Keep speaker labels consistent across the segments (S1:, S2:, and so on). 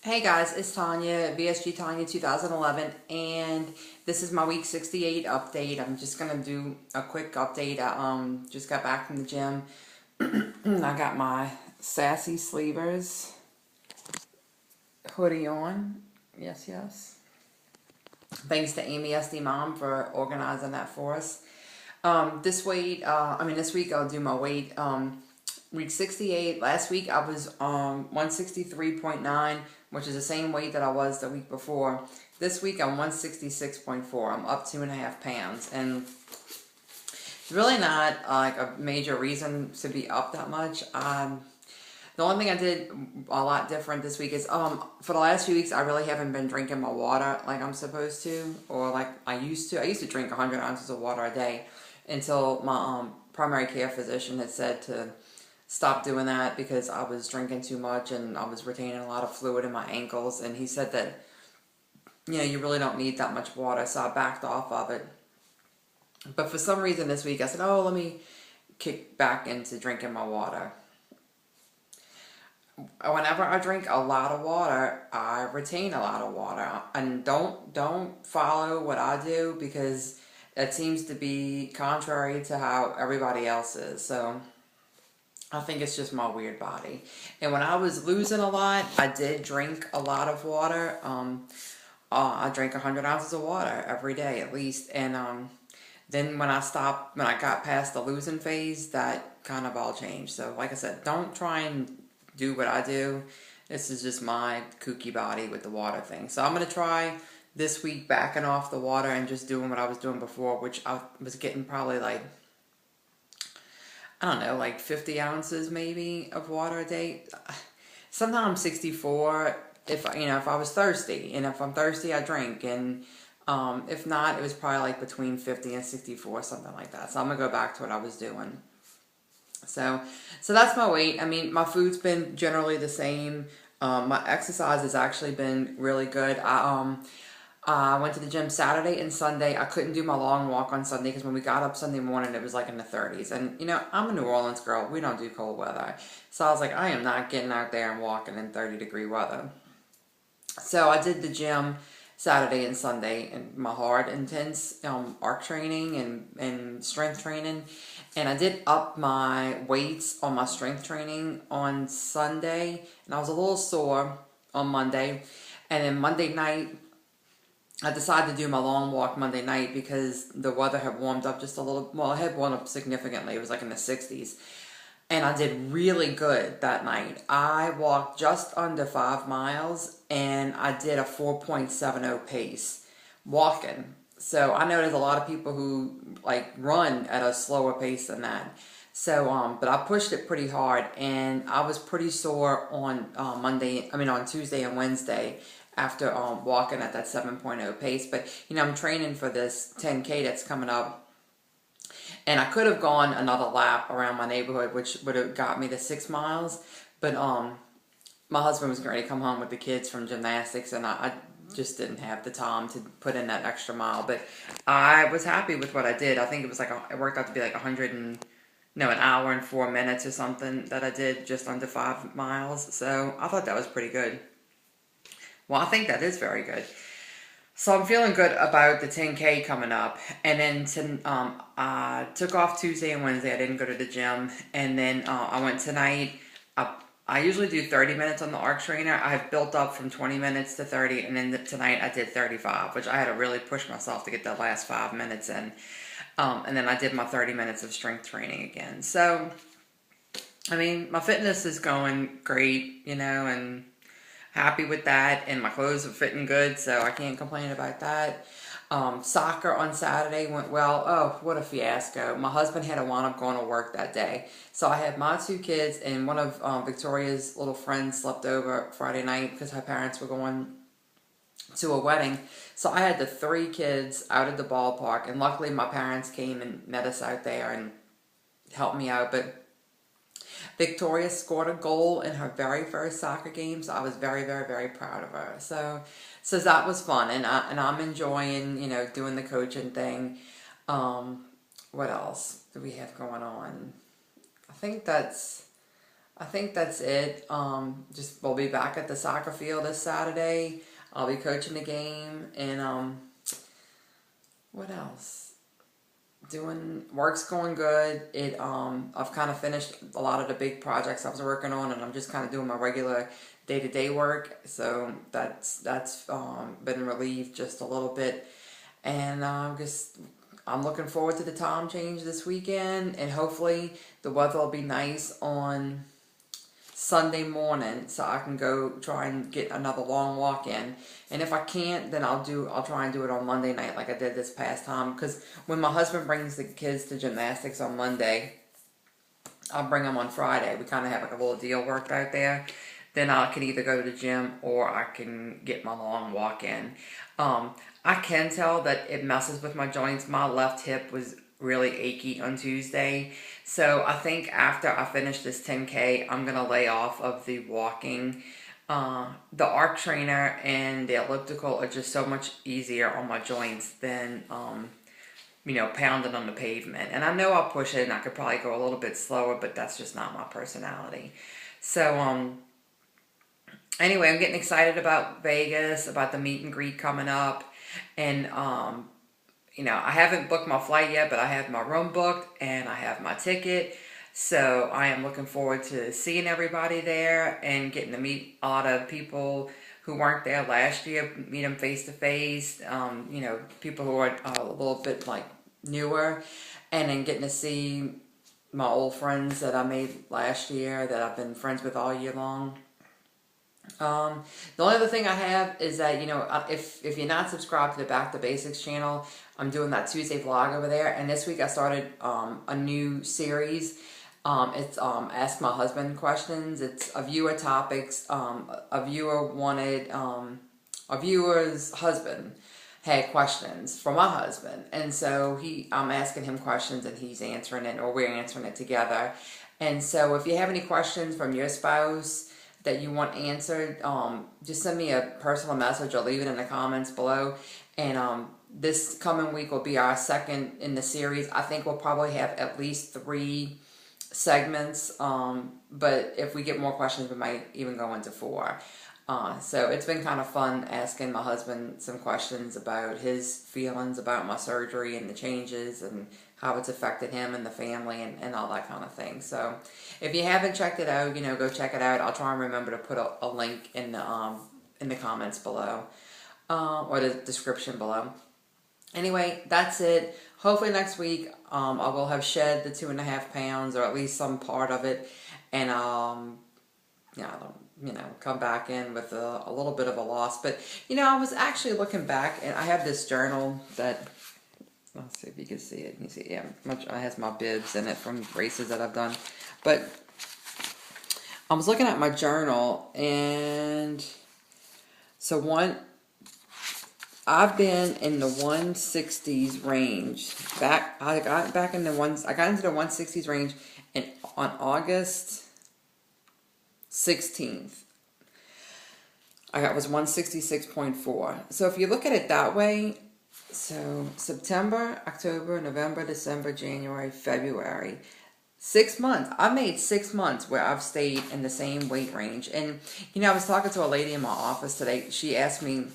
S1: Hey guys, it's Tanya, VSG Tanya 2011, and this is my week 68 update. I'm just gonna do a quick update. I just got back from the gym. I got my Sassy Sleevers hoodie on. Yes, yes. Thanks to Amy SD Mom for organizing that for us. This week I'll do my weight. Week 68. Last week I was 163.9, which is the same weight that I was the week before. This week I'm 166.4. I'm up 2.5 pounds, and it's really not like a major reason to be up that much. The only thing I did a lot different this week is for the last few weeks I really haven't been drinking my water like I'm supposed to, or like I used to. I used to drink 100 ounces of water a day until my primary care physician had said to stop doing that because I was drinking too much and I was retaining a lot of fluid in my ankles, and he said that you really don't need that much water, so I backed off of it. But for some reason this week I said, oh, let me kick back into drinking my water. Whenever I drink a lot of water, I retain a lot of water. And don't follow what I do, because it seems to be contrary to how everybody else is. So I think it's just my weird body. And when I was losing a lot, I did drink a lot of water. I drank 100 ounces of water every day at least. And then when I got past the losing phase, that kind of all changed. So like I said, don't try and do what I do. This is just my kooky body with the water thing. So I'm going to try this week backing off the water and just doing what I was doing before, which I was getting probably like, I don't know, like 50 ounces maybe of water a day. Sometimes 64 if I was thirsty. And if I'm thirsty, I drink. And if not, it was probably like between 50 and 64, something like that. So I'm going to go back to what I was doing. So that's my weight. I mean, my food's been generally the same. My exercise has actually been really good. I went to the gym Saturday and Sunday. I couldn't do my long walk on Sunday because when we got up Sunday morning, it was like in the 30s. And, I'm a New Orleans girl. We don't do cold weather. So I was like, I am not getting out there and walking in 30-degree weather. So I did the gym Saturday and Sunday, and my hard, intense arc training and strength training. And I did up my weights on my strength training on Sunday, and I was a little sore on Monday. And then Monday night, I decided to do my long walk Monday night because the weather had warmed up just a little. Well, it had warmed up significantly. It was like in the 60s. And I did really good that night. I walked just under 5 miles, and I did a 4.70 pace walking. So I know there's a lot of people who like run at a slower pace than that. So, but I pushed it pretty hard, and I was pretty sore on on Tuesday and Wednesday after walking at that 7.0 pace. But I'm training for this 10K that's coming up. And I could have gone another lap around my neighborhood, which would have got me to 6 miles. But my husband was ready to come home with the kids from gymnastics, and I just didn't have the time to put in that extra mile. But I was happy with what I did. I think it was like it worked out to be like an hour and 4 minutes or something that I did just under 5 miles. So I thought that was pretty good. Well, I think that is very good. So I'm feeling good about the 10K coming up. And then I took off Tuesday and Wednesday. I didn't go to the gym. And then I went tonight. I usually do 30 minutes on the arc trainer. I've built up from 20 minutes to 30. And then tonight I did 35, which I had to really push myself to get that last 5 minutes in. And then I did my 30 minutes of strength training again. So, I mean, my fitness is going great, and happy with that, and my clothes are fitting good, so I can't complain about that. Soccer on Saturday went well. Oh, what a fiasco. My husband had to wind up going to work that day. So I had my 2 kids, and one of Victoria's little friends slept over Friday night because her parents were going to a wedding. So I had the 3 kids out at the ballpark, and luckily my parents came and met us out there and helped me out. But Victoria scored a goal in her very first soccer game, so I was very, very, very proud of her. So that was fun, and I'm enjoying, doing the coaching thing. What else do we have going on? I think that's I think that's it. Just we'll be back at the soccer field this Saturday. I'll be coaching the game, and what else? Doing work's going good. I've kind of finished a lot of the big projects I was working on, and I'm just kind of doing my regular day-to-day work. So that's been relieved just a little bit, and I'm looking forward to the time change this weekend, and hopefully the weather will be nice on Sunday morning, so I can go try and get another long walk in. And if I can't, then I'll try and do it on Monday night like I did this past time. Because when my husband brings the kids to gymnastics on Monday, I'll bring them on Friday. We kind of have like a little deal worked out there. Then I can either go to the gym or I can get my long walk in. I can tell that it messes with my joints. My left hip was really achy on Tuesday. So I think after I finish this 10K, I'm going to lay off of the walking. The arc trainer and the elliptical are just so much easier on my joints than, pounding on the pavement. And I know I'll push it and I could probably go a little bit slower, but that's just not my personality. So, anyway, I'm getting excited about Vegas, about the meet and greet coming up. And, I haven't booked my flight yet, but I have my room booked and I have my ticket. So I am looking forward to seeing everybody there and getting to meet a lot of people who weren't there last year, meet them face to face, people who are a little bit like newer, and then getting to see my old friends that I made last year that I've been friends with all year long. The only other thing I have is that, if you're not subscribed to the Back to Basics channel, I'm doing that Tuesday vlog over there. And this week I started a new series. It's Ask My Husband questions. It's a viewer topics. A viewer wanted, a viewer's husband had questions for my husband. And so I'm asking him questions and he's answering it, or we're answering it together. And so if you have any questions from your spouse that you want answered, just send me a personal message or leave it in the comments below. And this coming week will be our second in the series. I think we'll probably have at least 3 segments, but if we get more questions, we might even go into 4. So it's been kind of fun asking my husband some questions about his feelings about my surgery and the changes and how it's affected him and the family and all that kind of thing. So if you haven't checked it out, go check it out. I'll try and remember to put a link in the comments below, or the description below. Anyway, that's it. Hopefully next week I will have shed the 2.5 pounds, or at least some part of it, and come back in with a little bit of a loss. But I was actually looking back, and I have this journal that, let's see if you can see it. You see, yeah, it has my bibs in it from races that I've done. But I was looking at my journal, and so I've been in the 160s range. I got into the 160s range on August 16th. I was 166.4. So if you look at it that way, so September, October, November, December, January, February, 6 months. I made 6 months where I've stayed in the same weight range. And I was talking to a lady in my office today. She asked me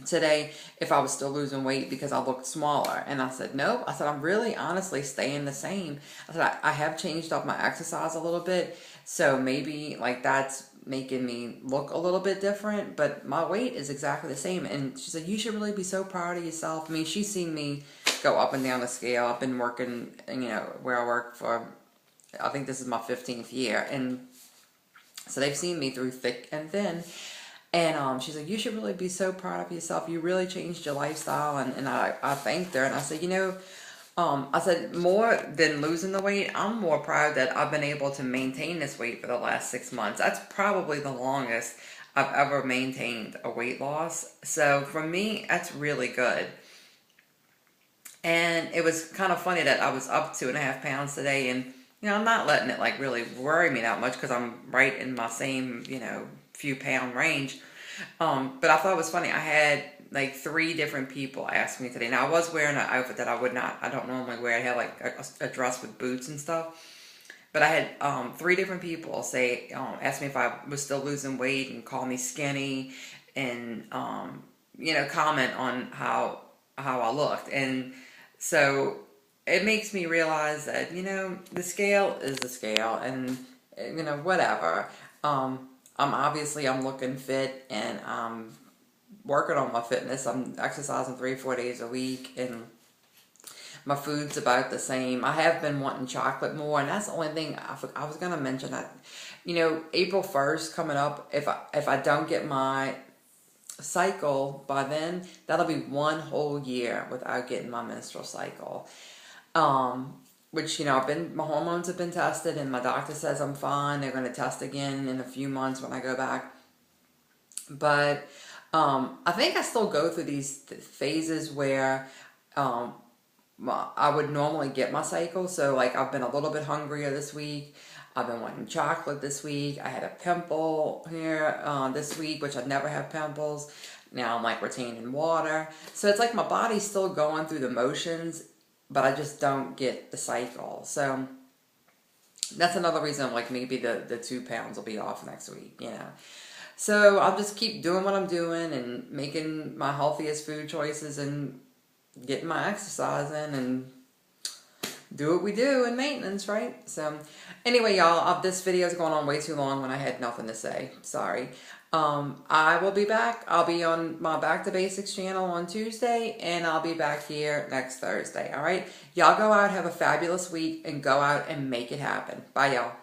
S1: today if I was still losing weight because I looked smaller, and I said nope. I said I'm really honestly staying the same. I said I have changed up my exercise a little bit, so maybe like that's making me look a little bit different, but my weight is exactly the same. And she said you should really be so proud of yourself. I mean, she's seen me go up and down the scale. I've been working where I work for, I think this is my 15th year, and so they've seen me through thick and thin. And she's like, you should really be so proud of yourself. You really changed your lifestyle. And I thanked her. And I said, I said, more than losing the weight, I'm more proud that I've been able to maintain this weight for the last 6 months. That's probably the longest I've ever maintained a weight loss. So for me, that's really good. And it was kind of funny that I was up 2.5 pounds today. And, I'm not letting it like really worry me that much because I'm right in my same, few pound range. But I thought it was funny. I had like 3 different people ask me today. Now I was wearing an outfit that I don't normally wear. I had like a dress with boots and stuff. But I had 3 different people say, ask me if I was still losing weight and call me skinny, and comment on how I looked, and so it makes me realize that the scale is the scale, and whatever. I'm looking fit, and I'm working on my fitness. I'm exercising 3-4 days a week, and my food's about the same. I have been wanting chocolate more, and that's the only thing I was going to mention. That April 1st coming up, if I don't get my cycle by then, that'll be 1 whole year without getting my menstrual cycle. Which my hormones have been tested, and my doctor says I'm fine. They're going to test again in a few months when I go back. But I think I still go through these phases where I would normally get my cycle. So like I've been a little bit hungrier this week. I've been wanting chocolate this week. I had a pimple here this week, which I never have pimples. Now I'm like retaining water. So it's like my body's still going through the motions, but I just don't get the cycle. So that's another reason, like maybe the 2 pounds will be off next week, So I'll just keep doing what I'm doing and making my healthiest food choices and getting my exercise in and do what we do in maintenance, right? So anyway, y'all, this video is going on way too long when I had nothing to say. Sorry. I will be back. I'll be on my Back to Basics channel on Tuesday, and I'll be back here next Thursday. All right? Y'all go out, have a fabulous week, and go out and make it happen. Bye, y'all.